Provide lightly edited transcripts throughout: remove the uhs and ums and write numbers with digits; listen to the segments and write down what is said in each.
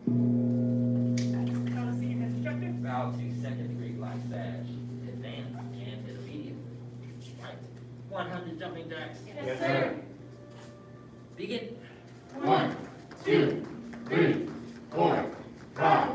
Senior Head Instructor. Bow to second degree glide sash, advance and intermediate. Right. 100 jumping jacks. Yes, sir. Begin. 1, 2, 3, 4, 5,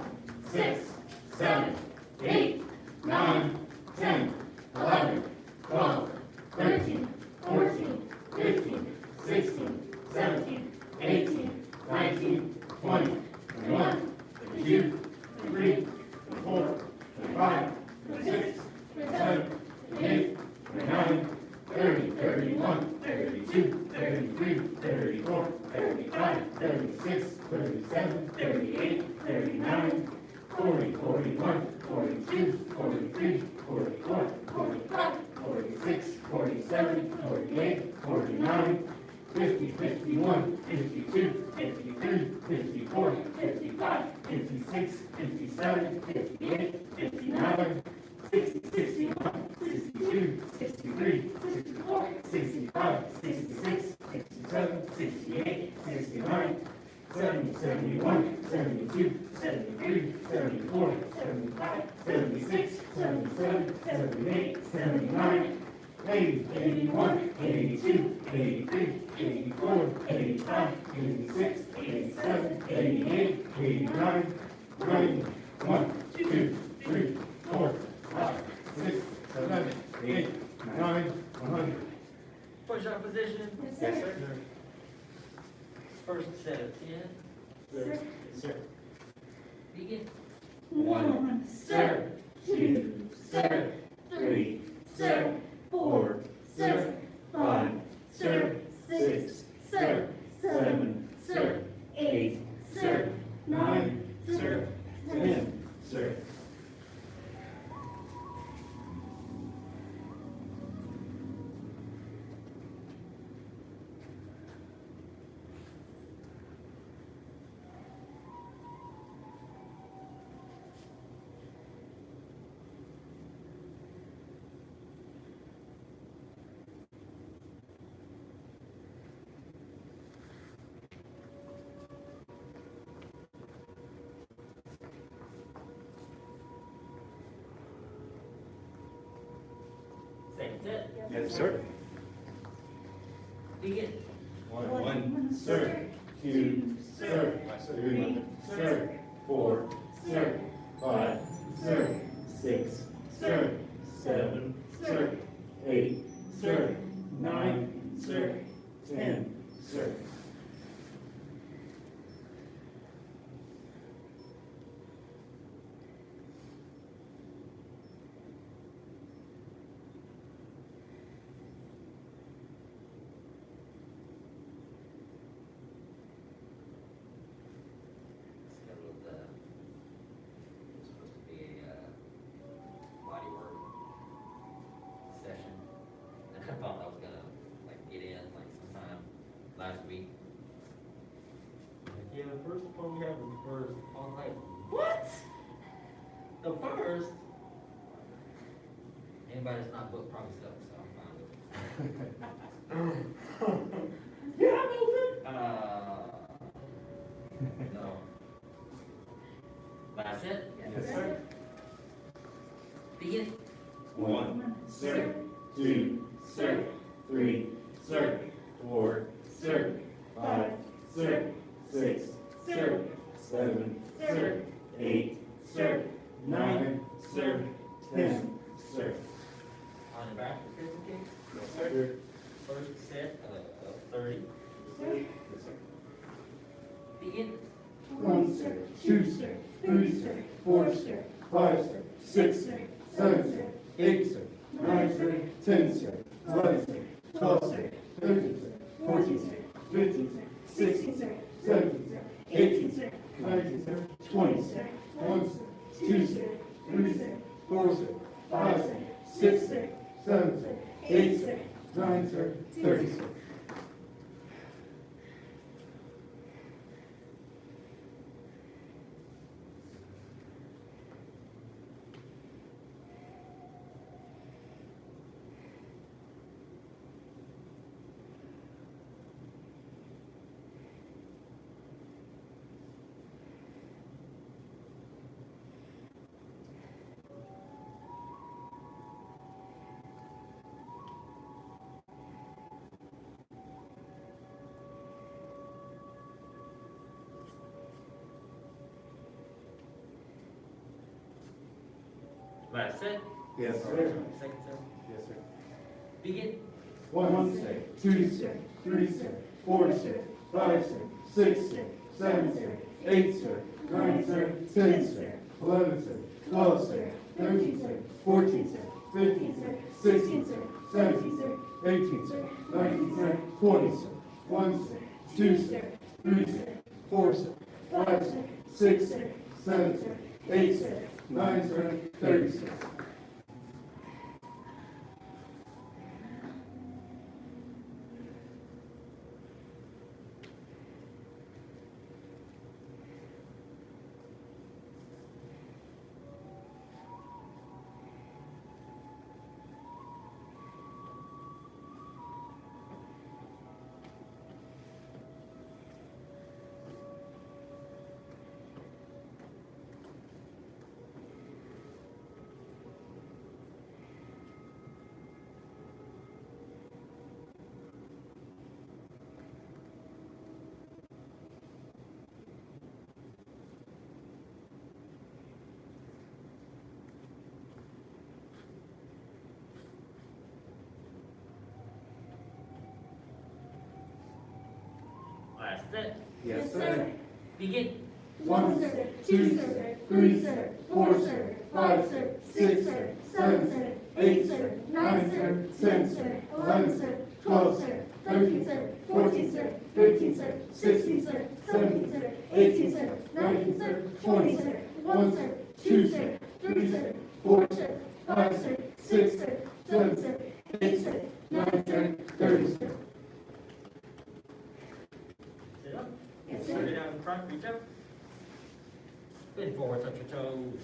6, 7, 8, 9, 10, 11, 12, 13, 14, 15, 16, 17, 18, 19, 20, 21, 22, 23, 24, 25, 26, 27, 28, 29, 30, 31, 32, 33, 34, 35, 36, 37, 38, 39, 40, 41, 42, 43, 44, 45, 46, 47, 48, 49, 50, 51, 52, 53, 54, 55, 56, 57, 58, 59, 60, 61, 62, 63, 64, 65, 66, 67, 68, 69, 70, 71, 72, 73, 74, 75, 76, 77, 78, 79, 80, 81, 82, 83, 84, 85, 86, 87, 88, 89, 90, 1, 2, 3, 4, 5, 6, 7, 8, 9, 100. Push up position. Yes, sir. First set of 10. Sir. Sir. Begin. 1, sir. 2, sir. 3, sir. 4, sir. 5, sir. 6, sir. 7, sir. 8, sir. 9, sir. 10, sir. Second set. Yes, sir. Begin. 1, sir. 2, sir. 3, sir. 4, sir. 5, sir. 6, sir. 7, sir. 8, sir. 9, sir. 10, sir. Scheduled, it's supposed to be a body work session. And I thought I was gonna get in sometime last week. Yeah, the first one we had was the first. I was like, what? The first? Anybody that's not booked probably sucks, so I'm fine with it. Yeah, I'm open. No. That's it? Yes, sir. Begin. 1, sir. 2, sir. 3, sir. 4, sir. 5, sir. 6, sir. 7, sir. 8, sir. 9, sir. 10, sir. On the back, the pistol kick. Yes, sir. First set of 30. Sir. Begin. 1, sir. 2, sir. 3, sir. 4, sir. 5, sir. 6, sir. 7, sir. 8, sir. 9, sir. 10, sir. 11, sir. 12, sir. 13, sir. 14, sir. 15, sir. 16, sir. 17, sir. 18, sir. 19, sir. 20, sir. 1, sir. 2, sir. 3, sir. 4, sir. 5, sir. 6, sir. 7, sir. 8, sir. 9, sir. 30, sir. Last set. Yes, sir. Second set. Yes, sir. Begin. 1 set, 2 set, 3 set, 4 set, 5 set, 6 set, 7 set, 8 set, 9 set, 10 set, 11 set, 12 set, 13 set, 14 set, 15 set, 16 set, 17 set, 18 set, 19 set, 20 set, 1 set, 2 set, 3 set, 4 set, 5 set, 6 set, 7 set, 8 set, 9 set, 30 set. Last set. Yes, sir. Begin. 1 set, 2 set, 3 set, 4 set, 5 set, 6 set, 7 set, 8 set, 9 set, 10 set, 11 set, 12 set, 13 set, 14 set, 15 set, 16 set, 17 set, 18 set, 19 set, 20 set, 1 set, 2 set, 3 set, 4 set, 5 set, 6 set, 7 set, 8 set, 9 set, 30 set. Sit up. Yes, Put sir. it out in front, reach up. Bend forward, touch your toes.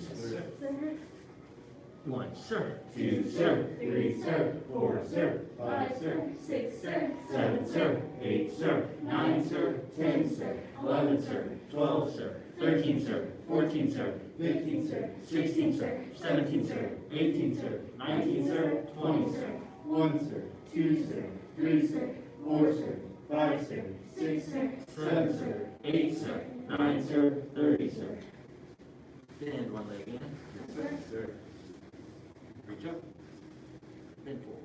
One, sir. 2 sir, 3 sir, 4 sir, 5 sir, 6 sir, 7 sir, 8 sir, 9 sir, 10 sir, 11 sir, 12 sir, 13 sir, 14 sir, 15 sir, 16 sir, 17 sir, 18 sir, 19 sir, 20 sir, 1 sir, 2 sir, 3 sir, 4 sir, 5 sir, 6 sir, 7 sir, 8 sir, 9 sir, 30 sir. Bend one leg in. Yes, sir. Reach up. Bend forward.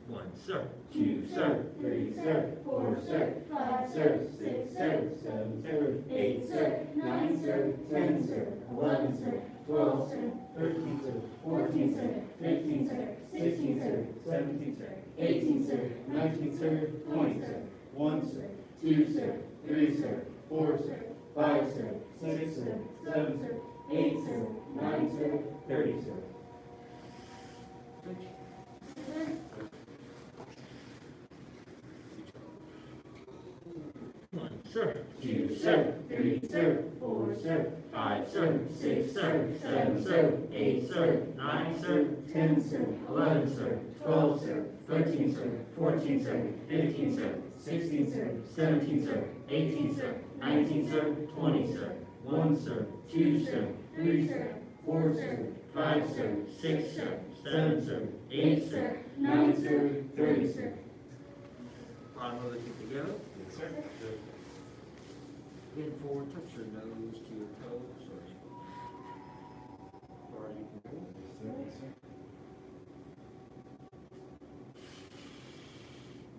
One, sir. 2 sir, 3 sir, 4 sir, 5 sir, 6 sir, 7 sir, 8 sir, 9 sir, 10 sir, 11 sir, 12 sir, 13 sir, 14 sir, 15 sir, 16 sir, 17 sir, 18 sir, 19 sir, 20 sir, 1 sir, 2 sir, 3 sir, 4 sir, 5 sir, 6 sir, 7 sir, 8 sir, 9 sir, 30 sir. One, sir. 2 sir, 3 sir, 4 sir, 5 sir, 6 sir, 7 sir, 8 sir, 9 sir, 10 sir, 11 sir, 12 sir, 13 sir, 14 sir, 15 sir, 16 sir, 17 sir, 18 sir, 19 sir, 20 sir, 1 sir, 2 sir, 3 sir, 4 sir, 5 sir, 6 sir, 7 sir, 8 sir, 9 sir, 30 sir. Bottom of the feet together. Yes, sir. Bend forward, touch your nose to your toes, or as far as you can go.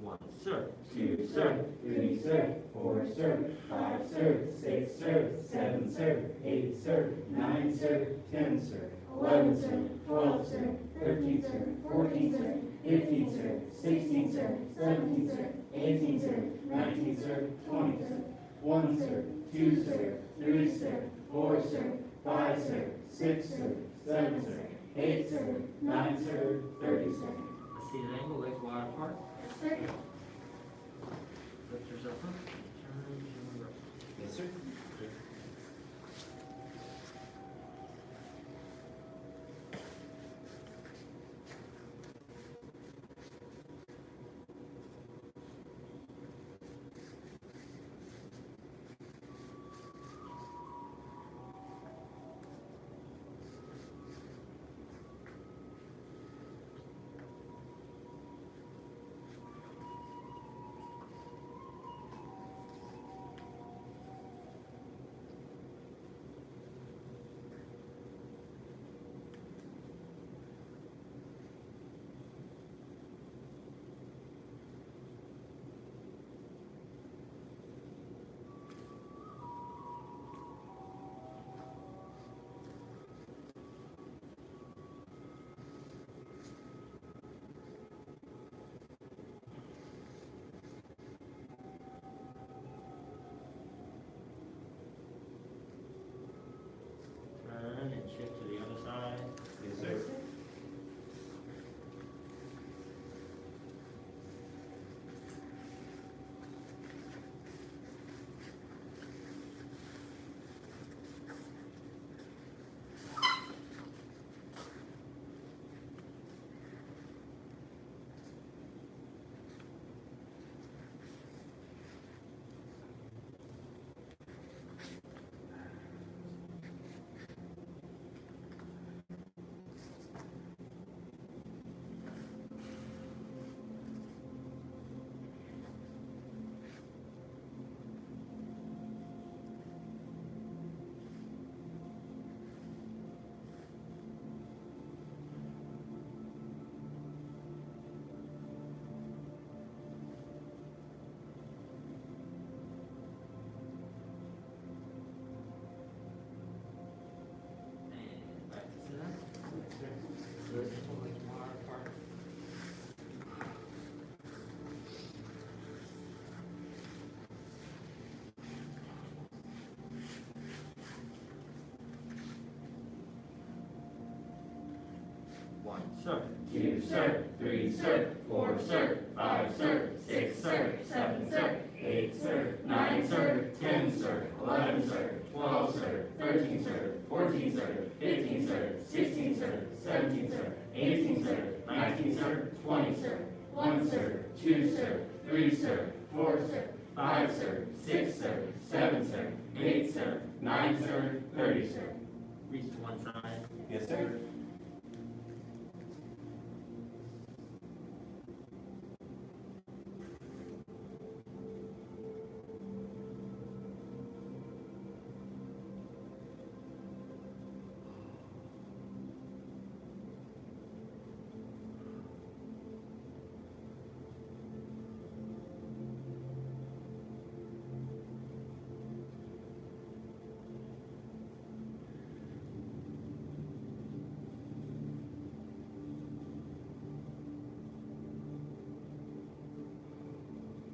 One, sir. 2 sir, 3 sir, 4 sir, 5 sir, 6 sir, 7 sir, 8 sir, 9 sir, 10 sir, 11 sir, 12 sir, 13 sir, 14 sir, 15 sir, 16 sir, 17 sir, 18 sir, 19 sir, 20 sir, 1 sir, 2 sir, 3 sir, 4 sir, 5 sir, 6 sir, 7 sir, 8 sir, 9 sir, 30 sir. Seated angle, legs wide apart. Lift yourself up. Turn and roll. Yes, sir. shift to the other side. Yes, sir. And back to sit up. Yes, sir. So this is totally tomorrow part. One, Sir. 2, sir. 3, sir. 4, sir. 5, sir. 6, sir. 7, sir. 8, sir. 9, sir. 10, sir. 11, sir. 12, sir. 13, sir. 14, sir. 15, sir. 16, sir. 17, sir. 18, sir. 19, sir. 20, sir. 1, sir. 2, sir. 3, sir. 4, sir. 5, sir. 6, sir. 7, sir. 8, sir. 9, sir. 30, sir. Reach to one side. Yes, sir.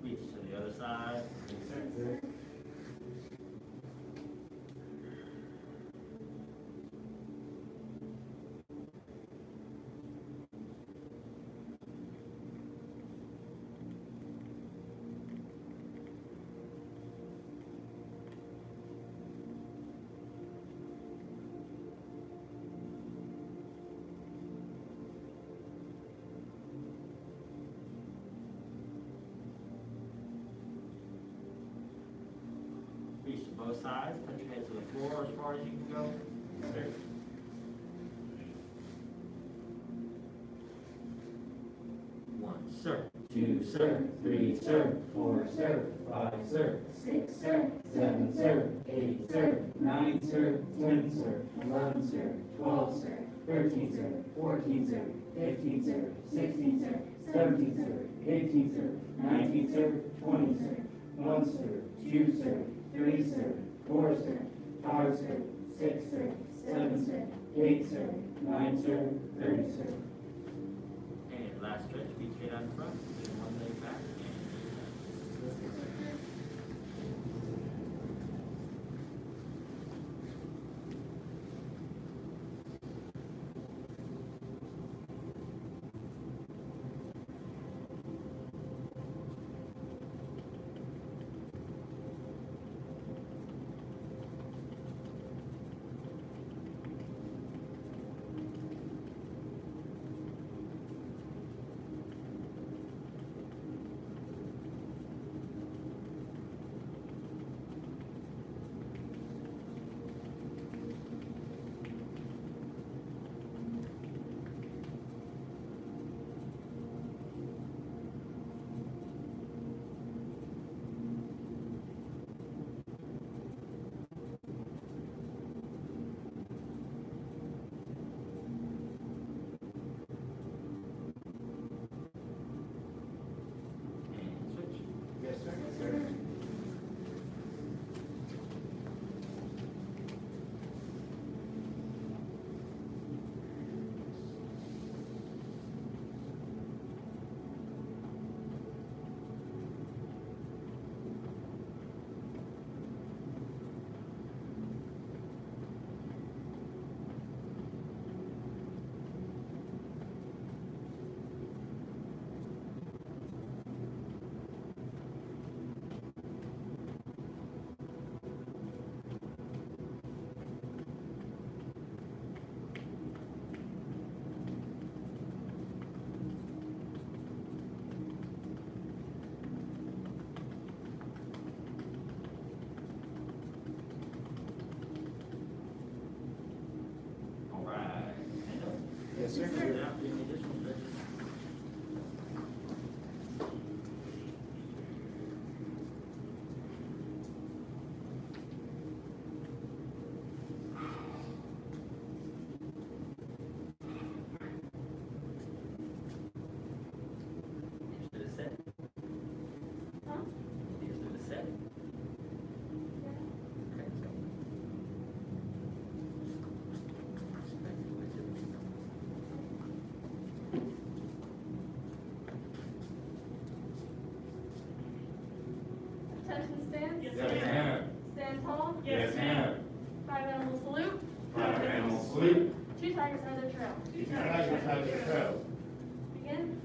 Reach to the other side. Yes, sir. Reach to both sides. Touch your head to the floor as far as you can go. Yes, sir. One, sir. 2, sir. 3, sir. 4, sir. 5, sir. 6, sir. 7, sir. 8, sir. 9, sir. 10, sir. 11, sir. 12, sir. 13, sir. 14, sir. 15, sir. 16, sir. 17, sir. 18, sir. 19, sir. 20, sir. 1, sir. 2, sir. 3, sir. 4, sir. 5, sir. 6, sir. 7, sir. 8, sir. 9, sir. 30, sir. And last stretch. Feet straight out in front. Bring one leg back. tall. Yes, ma'am. 5 animal salute. 5 animal salute. 2 tigers head the trail. 2 tigers head the trail. Begin.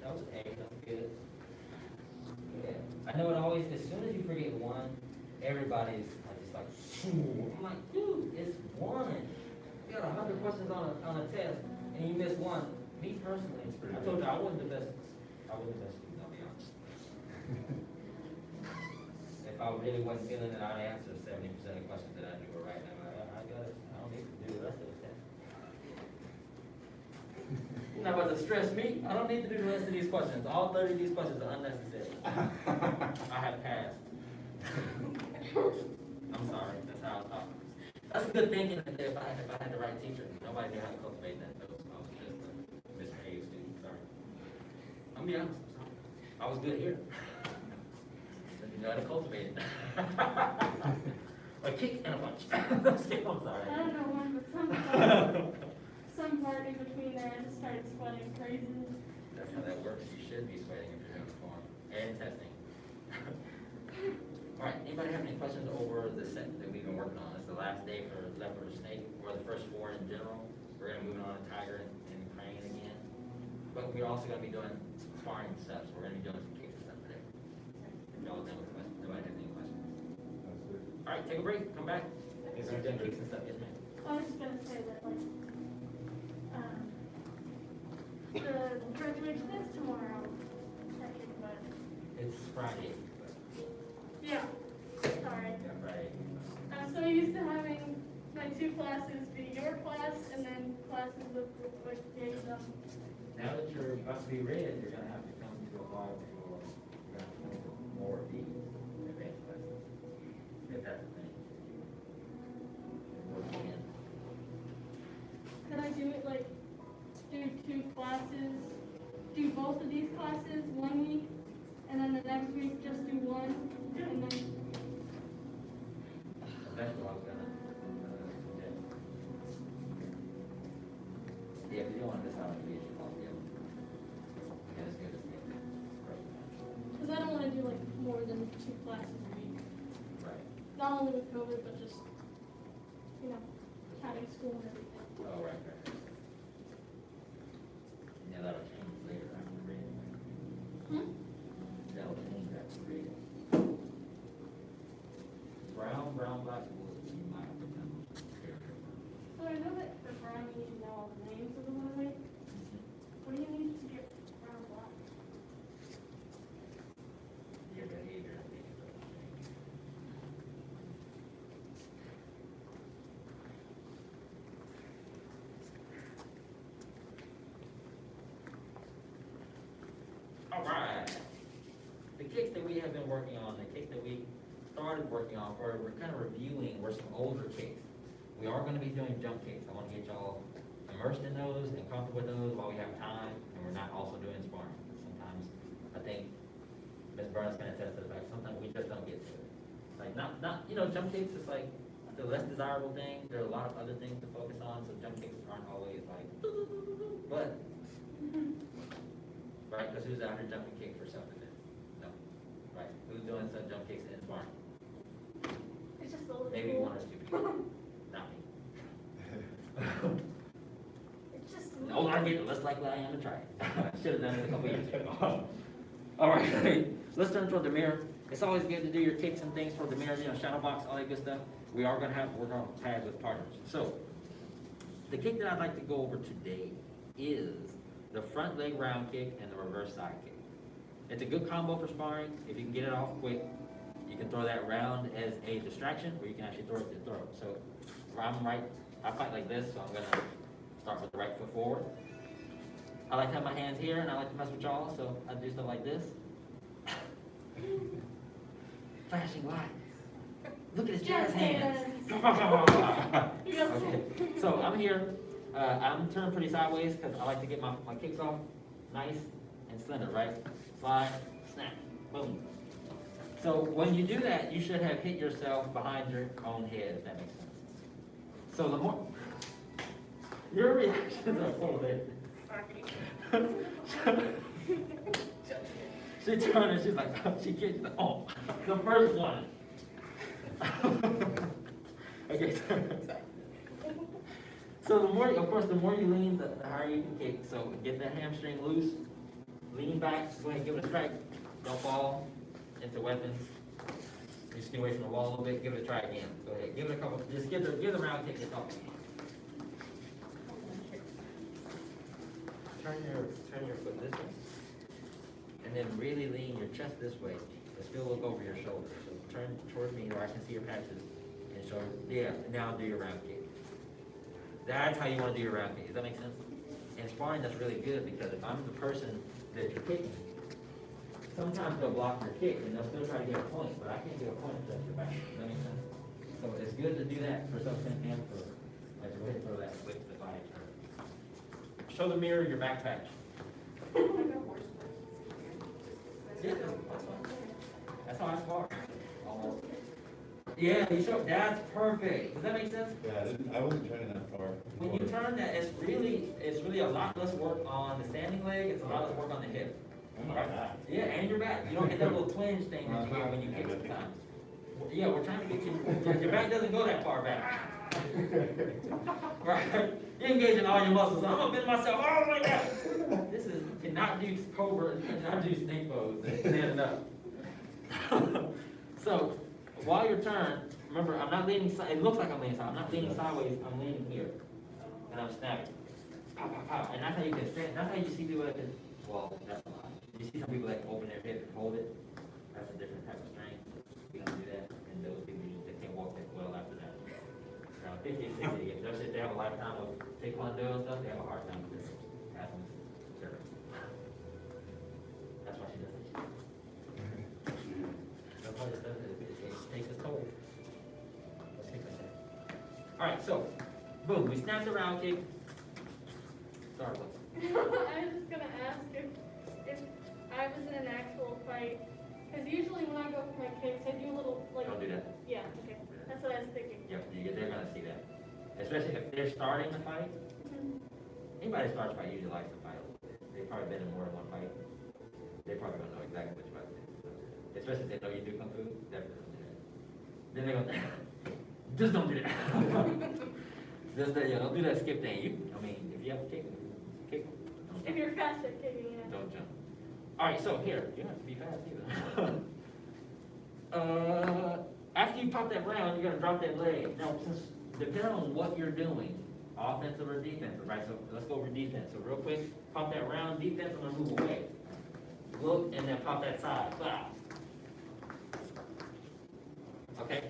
That was an A, that's good. Yeah, I know it always, as soon as you forget one, everybody's just like, phew. I'm like, dude, it's one. You got 100 questions on a test, and you miss one. Me personally, I told you I wasn't the best student, I'll be honest. If I really wasn't feeling it, I'd answer 70% of the questions that I knew were right. And I'm like, I got it, I don't need to do the rest of the test. You're not about to stress me. I don't need to do the rest of these questions. All 30 of these questions are unnecessary. I have passed. I'm sorry, that's how I talk. That's a good thinking that if I had the right teacher, nobody knew how to cultivate that. I was just a misbehaved student, sorry. I'm gonna be honest, I'm sorry. I was good here. You know how to cultivate it. A kick and a punch. I'm sorry. I don't know when, but some part in between there, I just started sweating crazy. That's how that works. You should be sweating if you're in the form and testing. All right, anybody have any questions over the set that we've been working on? It's the last day for leopard or snake, or the first 4 in general. We're gonna move on to tiger and crane again. But we're also gonna be doing sparring stuff. So we're gonna be doing some kicks and stuff today. If y'all done with the questions, nobody have any questions? All right, take a break, come back. Get some done kicks and stuff, yes ma'am. I was just gonna say that, like, the graduation is tomorrow, technically, but, It's Friday. yeah, sorry. Yeah, Friday. I'm so used to having my 2 classes be your class and then classes with Jason. Now that you're about to be read, you're gonna have to come to a bar for, you're gonna have to come to more of these advanced classes. If that's the thing. Work in. Could I do it like, do 2 classes, do both of these classes 1 week, and then the next week just do 1, and then, That's what I was gonna, suggest. Yeah, if you don't want to miss out on the issue, I'll be able to. Yeah, it's good, it's good. because I don't want to do like more than 2 classes a week. Right. Not only with COVID, but just, you know, having school and everything. Oh, right. Yeah, that'll change later after the reading. That'll change after the reading. Brown, black, wood, you might have to come. So I know that for brown you need to know all the names of the women. What do you need to get brown black? Your behavior, I think, is what I'm saying. All right. The kicks that we have been working on, the kicks that we started working on, we're kind of reviewing, were some older kicks. We are going to be doing jump kicks. I want to get y'all immersed in those and comfortable with those while we have time, and we're not also doing sparring. Sometimes, I think, Ms. Burns can attest to the fact, sometimes we just don't get to it. Like, not, jump kicks is like the less desirable thing. There are a lot of other things to focus on, so jump kicks aren't always like, but, right, because who's out here jumping kick for self-defense? No. Right, who's doing some jump kicks in sparring? It's just a little Maybe cool. 1 or 2 people, not me. It's just a No, I get it, less likely I am to try it. I should have done it a couple years ago. All right, let's turn toward the mirror. It's always good to do your kicks and things toward the mirror, shadow box, all that good stuff. We're going to tag with partners. So, the kick that I'd like to go over today is the front leg round kick and the reverse side kick. It's a good combo for sparring. If you can get it off quick, you can throw that round as a distraction, or you can actually throw it to the throat. So, I'm right, I fight like this, so I'm going to start with the right foot forward. I like to have my hands here, and I like to mess with y'all, so I do stuff like this. Flashing lights. Look at his jazz hands. Okay, so I'm here. I'm turned pretty sideways because I like to get my kicks off nice and slender, right? Slide, snap, boom. So when you do that, you should have hit yourself behind your own head, if that makes sense. So the more your reactions are full of She turned and she's like, she kicked the, oh, the first one. Okay, so the more, of course, the more you lean, the higher you can kick. So get that hamstring loose, back, go ahead, give it a strike. Don't fall into weapons. Just get away from the wall a little bit, give it a try again. Go ahead, give it a couple, just give the round kick a couple. Turn your foot this way. And then really lean your chest this way. But still look over your shoulder. So turn towards me where I can see your patches. And shoulder. Yeah, now do your round kick. That's how you want to do your round kick. Does that make sense? In sparring, that's really good because if I'm the person that you're kicking, sometimes they'll block your kick and they'll still try to get a point, but I can't get a point if that's your back. Does that make sense? So it's good to do that for self-defense and for, like, go ahead and throw that with the body turn. Show the mirror your back patch. Yeah, that's fine. That's how I spar. Almost. Yeah, you show, that's perfect. Does that make sense? Yeah, I wasn't turning that far. When you turn that, it's really a lot less work on the standing leg, it's a lot less work on the hip. Oh my God. Yeah, and your back. You don't get that little twinge thing that you get when you kick sometimes. Yeah, we're trying to get you, your back doesn't go that far back. Right? You're engaging all your muscles. I'm gonna bend myself all the way down. This is, you cannot do cobra, you cannot do snake pose, standing up. So, while you're turned, remember, I'm not leaning, it looks like I'm leaning sideways. I'm not leaning sideways, I'm leaning here. And I'm snapping. Pow, pow, pow. And that's how you can stand, that's how you see people that can, well, that's a lot. You see some people that can open their hip and hold it. That's a different type of strength. We don't do that. And those people, they can't walk that well after that. Around 50 and 60, if they have a lifetime of taekwondo and stuff, they have a hard time with their athletes. That's why she does it. That's why it does it. It takes a toll. Let's kick like that. All right, so, boom, we snapped the round kick. Sorry, what? I was just gonna ask if I was in an actual fight, because usually when I go for my kicks, I do a little, like... Don't do that. Yeah, okay, that's what I was thinking. Yep, they're gonna see that. Especially if they're starting the fight. Anybody that starts a fight usually likes to fight a little bit. They've probably been in more than one fight. They probably don't know exactly what you're about to do. Especially if they know you do kung fu, definitely don't do that. Then they're gonna, just don't do that. Just, don't do that skip thing. I mean, if you have to kick them. If you're fast at kicking, yeah. Don't jump. All right, so here, you don't have to be fast either. After you pop that round, you're gonna drop that leg. Now, since depending on what you're doing, offensive or defensive, right? So let's go over defense. So real quick, pop that round. Defense, I'm gonna move away. Look, and then pop that side. Blah. Okay.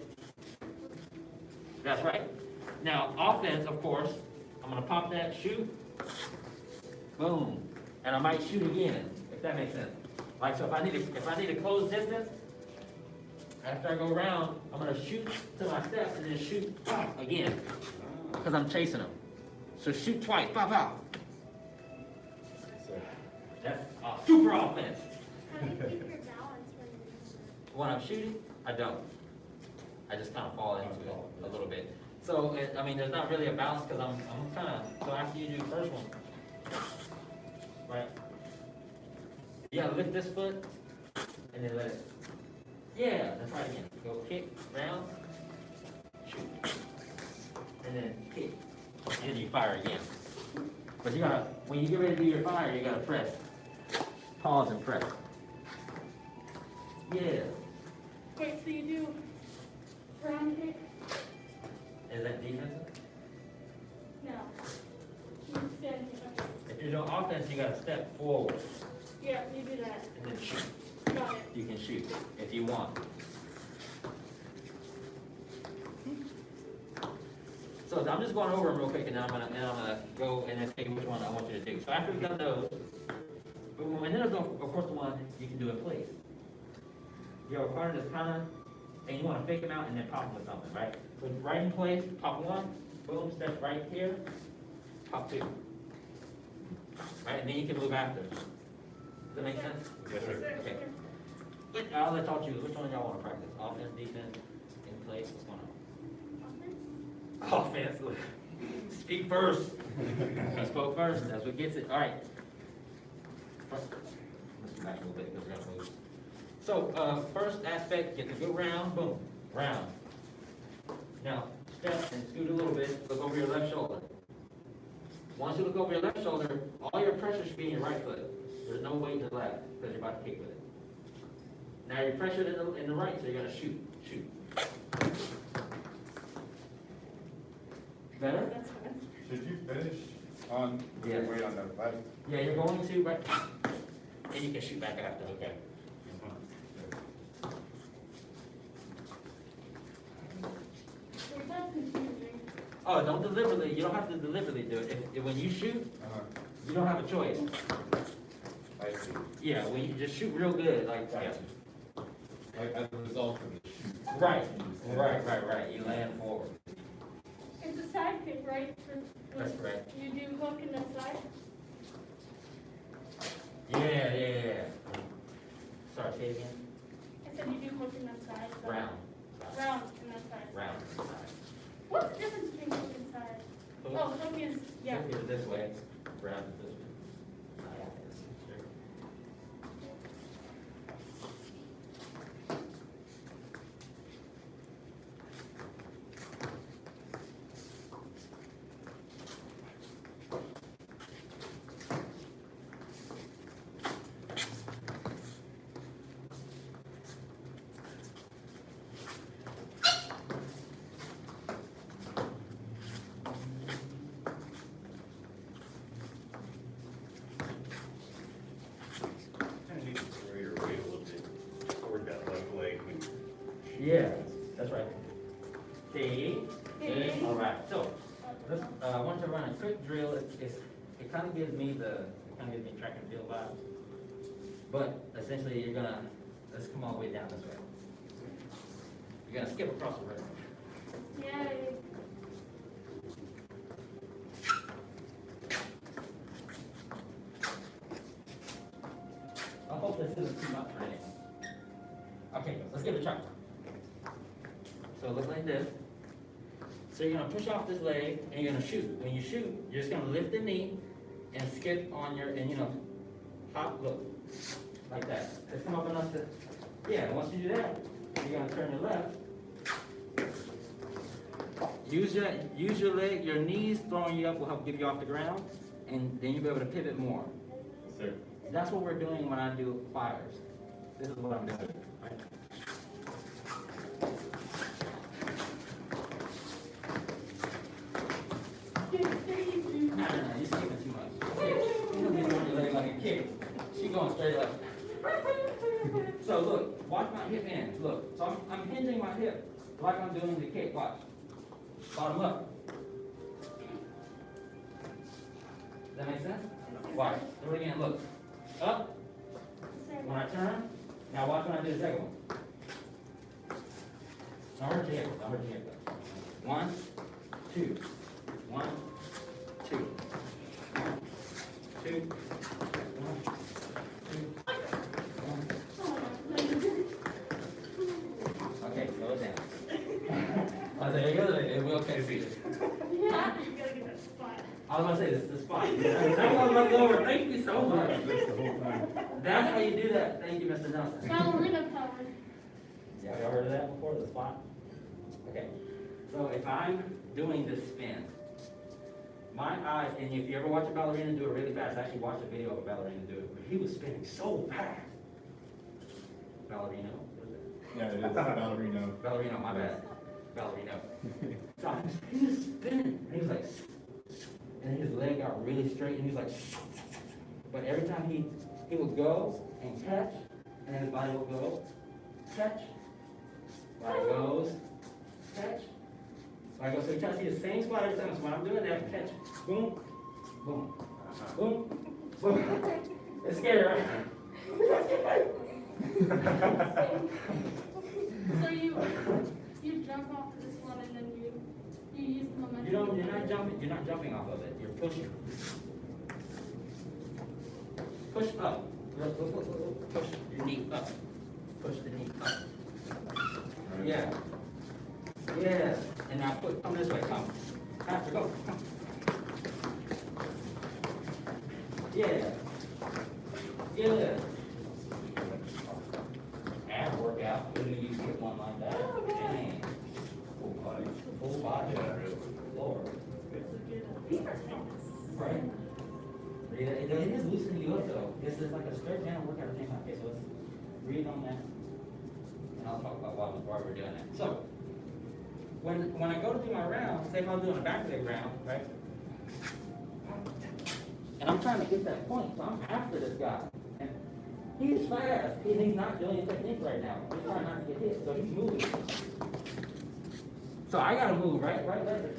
That's right. Now, offense, of course, I'm gonna pop that, shoot. Boom. And I might shoot again, if that makes sense. Like, so if I need to close distance, after I go around, I'm gonna shoot to my step and then shoot again. Because I'm chasing them. So shoot twice, pop out. That's super offense. How do you keep your balance when you're... When I'm shooting, I don't. I just kind of fall into it a little bit. So, I mean, there's not really a balance because I'm kind of, so after you do the first one, right? You gotta lift this foot and then let it. Yeah, that's right again. Go kick, round, shoot, and then kick, and then you fire again. But you gotta, when you get ready to do your fire, you gotta press. Pause and press. Yeah. Wait, so you do round kick? Is that defensive? No. You stand here. If you're doing offense, you gotta step forward Yeah, you do that. and then shoot. Got it. You can shoot if you want. So I'm just going over them real quick, and then I'm gonna go and then say which one I want you to do. So after we've done those, boom, and then there's of course the one you can do in place. You have a partner that's kind of, and you want to fake them out and then pop them with something, right? So right in place, pop one, boom, step right here, pop two. Right, and then you can move after. Does that make sense? Yes, sir. Okay. I'll let y'all choose. Which one y'all want to practice? Offense, defense, in place? What's going on? Offense. Speak first. He spoke first. That's what gets it. All right. Let's go back a little bit because we're gonna move. So, first aspect, get the good round. Boom. Round. Now, step and scoot a little bit. Look over your left shoulder. Once you look over your left shoulder, all your pressure should be in your right foot. There's no weight in the left, because you're about to kick with it. Now you're pressured in the right, so you're gonna shoot. Better? That's fine. Should you finish on, with your weight on the left? Yeah, you're going to, right? And you can shoot back after, okay? Wait, that's confusing. Oh, don't deliberately, you don't have to deliberately do it. If when you shoot, you don't have a choice. I see. Yeah, when you just shoot real good, like, yeah. Like as a result of the shoot. Right. You land forward. It's a side kick, right? That's correct. You do hook and then side? Yeah. Sorry, say it again. I said you do hook and then side. so- Round. Round and then side. Round. What's the difference between hook and side? Hook. Oh, hook is, yeah. Hook is this way, round is this way. Sure. Kind of need to throw your weight a little bit toward that left leg. Yeah, that's right. See? Okay. All right, so, let's, I want to run a quick drill. It kind of gives me track and field vibes. But essentially, let's come all the way down this way. You're gonna skip across the river. Yay. I hope this isn't too much for anyone. Okay, let's give it a try. So it looks like this. So you're gonna push off this leg and you're gonna shoot. When you shoot, you're just gonna lift the knee and skip on hop, look, like that. Just come up enough to, yeah, once you do that, you're gonna turn your left. Use your leg, your knees throwing you up will help get you off the ground, and then you'll be able to pivot more. Sir. That's what we're doing when I do fires. This is what I'm doing. Right? No, you're skipping too much. You don't be on your leg like a kid. She going straight up. So look, watch my hip in. Look, so I'm hinging my hip like I'm doing the kick. Watch. Bottom up. Does that make sense? Watch. Do it again. Look. Up. When I turn, now watch when I do the second one. Don't hurt your hip. Don't hurt your hip. 1, 2. 1, 2. 1, 2. 1, 2. 1. Okay, slow it down. I say, it will okay feet. Yeah. You gotta get that spot. I was gonna say this is the spot. That one left over. Thank you so much. That's the whole time. That's how you do that. Thank you, Mr. Nelson. Ballerina power. Yeah, y'all heard of that before, the spot? Okay, so if I'm doing this spin, my eyes, and if you ever watch a ballerina do it really fast, I actually watched a video of a ballerina do it, but he was spinning so fast. Ballerino, what is it? Yeah, it is ballerina. Ballerino, my bad. Ballerino. So he was spinning, and he was like, and his leg got really straight, and he was like, but every time he would go and catch, and then his body would go, catch, body goes, catch, body goes. So you try to see the same spot every time. So when I'm doing that, catch, boom, boom, boom, boom. It's scary, right? So you jump off of this one and then you use the momentum. You're not jumping off of it, you're pushing. Push up. Look. Push your knee up. Push the knee up. Yeah. Yeah. And now come this way, come. Faster, go. Come. Yeah. Good. Ab workout. When you get one like that. Dang. Full body. Full body. Lord. These are tennis. Right. It is loosening you up though. It's just like a stretch and a workout at the same time. Okay, so let's breathe on that. And I'll talk about why we're doing that. So, when I go to do my round, say if I'm doing a back leg round, right? And I'm trying to get that point, so I'm after this guy. And he's fast. He's not doing a technique right now. He's trying not to get hit, so he's moving. So I gotta move, right leg.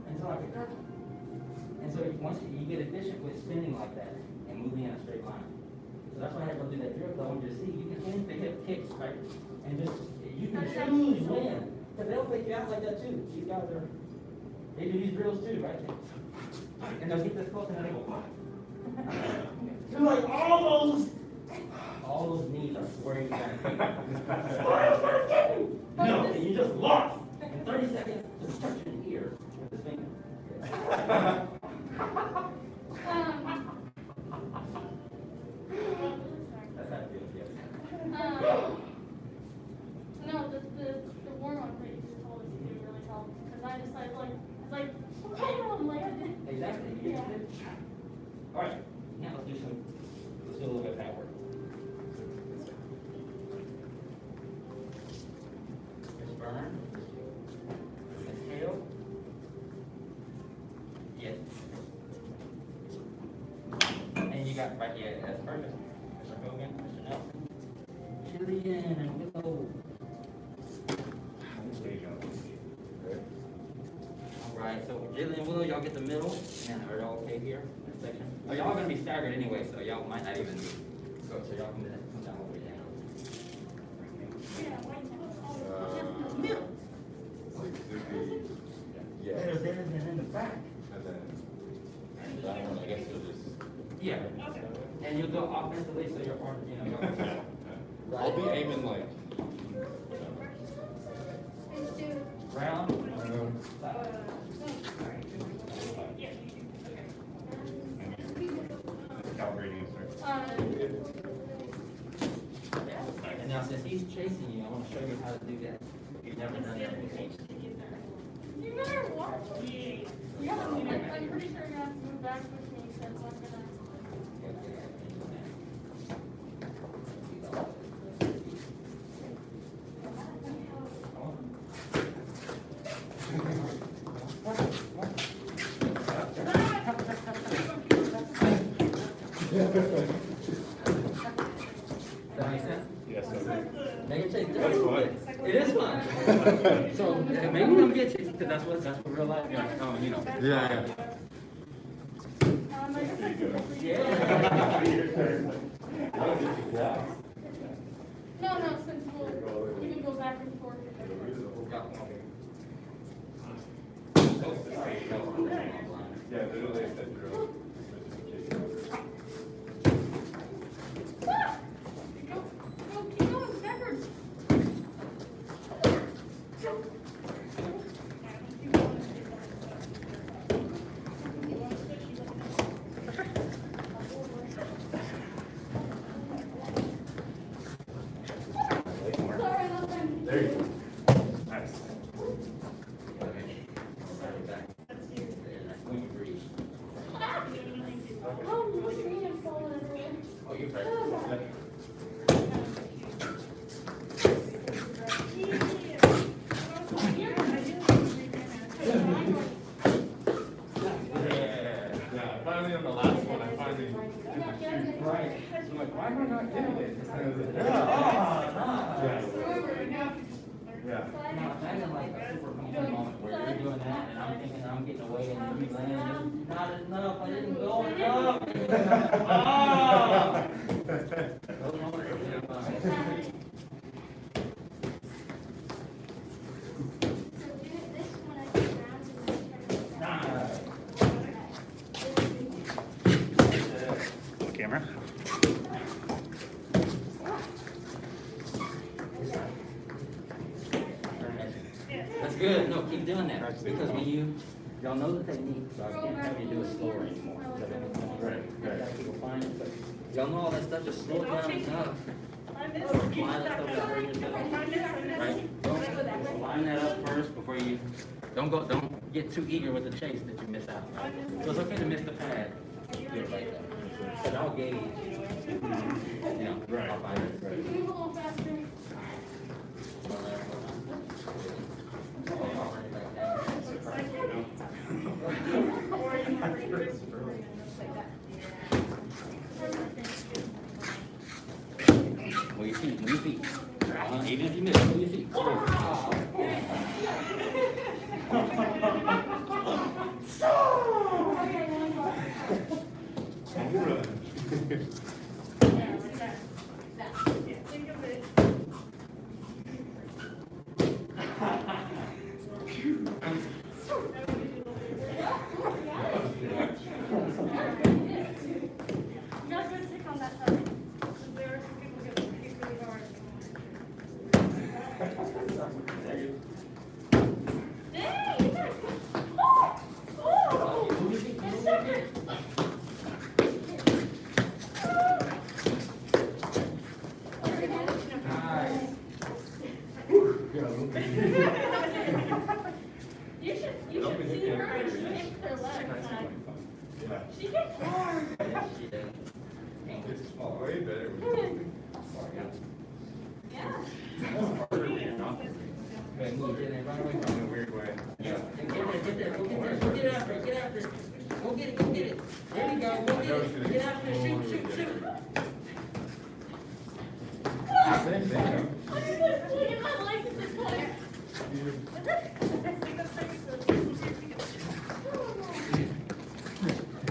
Until I get hurt. And so once you get efficient with spinning like that and moving in a straight line. So that's why I had to go do that drill, though. I want you to see, you can hit the hip kicks, right? And just, you can choose when. Because they'll take you out like that too. These guys are, they do these drills too, right? And they'll get this close and then they go, pop. You're like, all those knees are swearing back. No, you just lost. In 30 seconds, just touch your ear with his finger. That's how it feels, yes. No, the warm-up that you just told us to do really helped, because I decided, like, okay, I'm like, I did. Exactly. You get it. All right, now let's do a little bit of pad work. Just burn. Exhale. Yes. And you got right here, that's perfect. Mr. Hogan, Mr. Nelson. Jillian and Willow. All right, so Jillian and Willow, y'all get the middle, and are y'all okay here in this section? Oh, y'all gonna be staggered anyway, so y'all might not even go, so y'all come down over here. Yeah, why not? Like, should be, yeah. There, and in the back. And then, that one, I guess you'll just. Yeah, Okay. and you'll go offensively, so you're, I'll be aiming like. round. Yeah, you do. Okay. Calibrating instructor. And now since he's chasing you, I wanna show you how to do that. You've never done that before. You better watch. Yeah. Yeah, I'm pretty sure you're gonna have to move back with me, because I'm gonna. Does that make sense? Yes, sir. Make it take That's fun. It is fun. So maybe we'll get you, because that's what real life is. You know. Yeah. Yeah. No, since we can go back and forth. Yeah, literally, it's that drill. Keep going backwards. Sorry, not time. There you go. Nice. When you breathe. Oh, look at me, I'm falling everywhere. Oh, you're right. Oh, God. Yeah, finally on the last one, I finally did the shoot. Right. So like, why am I not getting it? Yeah. Now, imagine like a super humble moment where you're doing that and I'm thinking I'm getting away and then you land, it's not enough, I didn't go enough. Ah! Those moments are really fun. Camera? That's good, no, keep doing that, because when y'all know the technique, so I can't have you do it slower anymore. Right. People find it, but y'all know all that stuff, just slow it down enough. Line that stuff up for yourself. Right, line that up first before you, don't get too eager with the chase that you miss out. So it's okay to miss the pad. Here, like that. And I'll gauge, you know, Right, I'll find it. Can you go on faster? Move your feet, move your feet. Even if you miss, move your feet. Think of it. You guys better stick on that side. There are some people get hit really hard. Dang, you guys. Oh! Oh! It's so good. You should see her. She makes her legs like, Yeah. she gets hard. It's way better. Yeah. Okay, move it and run away from In a weird way. Yeah, get there, go get after it, get after it. Go get it. There you go, go get it. Get after it, shoot. Same thing, huh? I'm just gonna look at my legs at this point.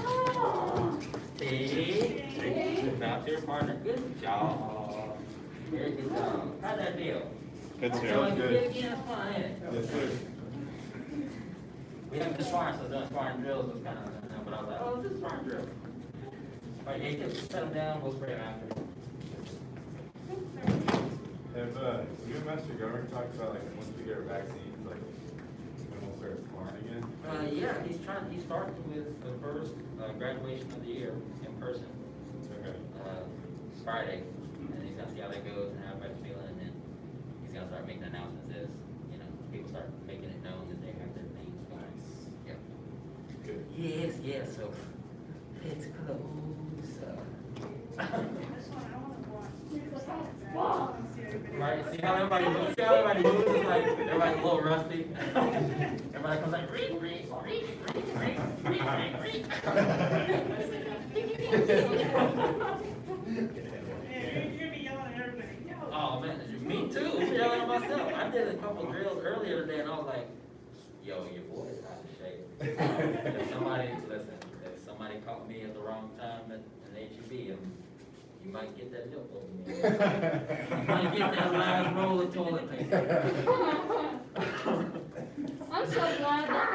Oh. See? Bounce to your partner, good job. Very good job. How'd that feel? Good, Feel sir. like you Good. did again, that's fine, ain't it? Yes, sir. We haven't been sparring, so doing sparring drills was kind of, but I was like, oh, this is sparring drill. All right, you can set them down, we'll spray them after. Have, you and Master Gohring talked about, like, once we get our vaccines, like, when we'll start sparring again? Yeah, he's starting with the first graduation of the year in person, Okay. Friday. And he's gonna see how that goes and how everybody's feeling, and then he's gonna start making announcements as, you know, people start making it known that they have their names. Nice. Yeah. Good. Yes, so it's close. This one, I wanna watch. Right, see how everybody moves? It's like, everybody's a little rusty. Everybody comes like, reek. Yeah, you're gonna be yelling at everybody. No. Oh man, me too, I'm yelling at myself. I did a couple drills earlier today and I was like, yo, your boy is out of shape. If somebody caught me at the wrong time at an HEB, you might get that milk over me. You might get that last roll of toilet paper. I'm so glad that.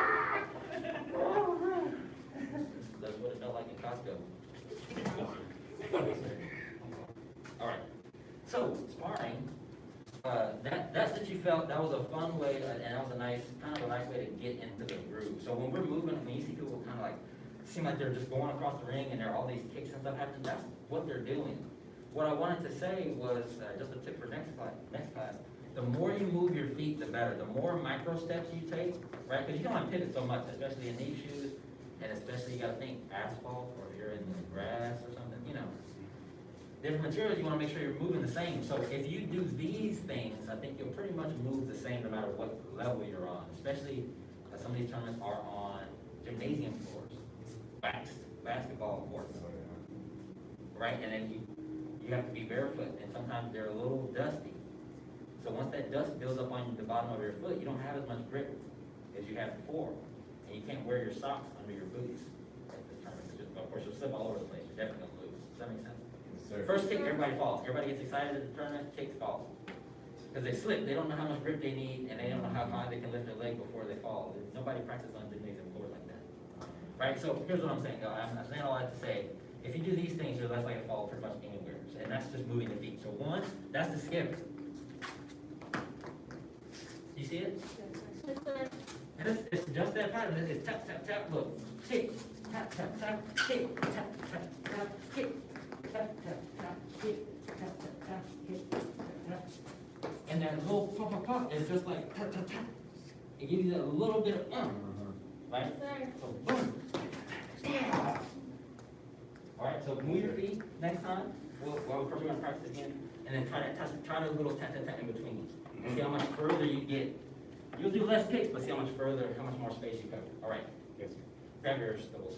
That's what it felt like in Costco. All right, so sparring, that you felt, that was a fun way, and that was a nice way to get into the groove. So when we're moving, when you see people kind of like, seem like they're just going across the ring and there are all these kicks and stuff happening, that's what they're doing. What I wanted to say was, just a tip for next class, the more you move your feet, the better. The more micro steps you take, right? Because you don't want to pivot so much, especially in these shoes, and especially you got to think asphalt, or if you're in the grass or something, you know. Different materials, you want to make sure you're moving the same. So if you do these things, I think you'll pretty much move the same no matter what level you're on, especially some of these tournaments are on gymnasium floors, basketball courts, right? And then you have to be barefoot, and sometimes they're a little dusty. So once that dust builds up on the bottom of your foot, you don't have as much grip as you had before. And you can't wear your socks under your boots at this tournament. Of course, you'll slip all over the place. You're definitely going to lose. Does that make sense? Yes, sir. First kick, everybody falls. Everybody gets excited at the tournament, kicks fall. Because they slip, they don't know how much grip they need, and they don't know how high they can lift their leg before they fall. Nobody practices on gymnasium floors like that. Right, so here's what I'm saying. I'm saying all that to say, if you do these things, you're less likely to fall pretty much anywhere. And that's just moving the feet. So one, that's the skip. You see it? Yes, sir. And it's just that pattern. It's tap, tap, tap, look. Kick, tap, tap, tap, kick, tap, tap, tap, kick, tap, tap, tap, kick, tap, tap, tap, kick, tap, tap. And that little pop, pop, pop is just like tap, tap, tap. It gives you that little bit of right? There. So boom. All right, so move your feet next time. Well, first we're gonna practice again, and then try to little tap in between. And see how much further you get. You'll do less kicks, but see how much further, how much more space you cover. All right, Yes, sir. grab your stools.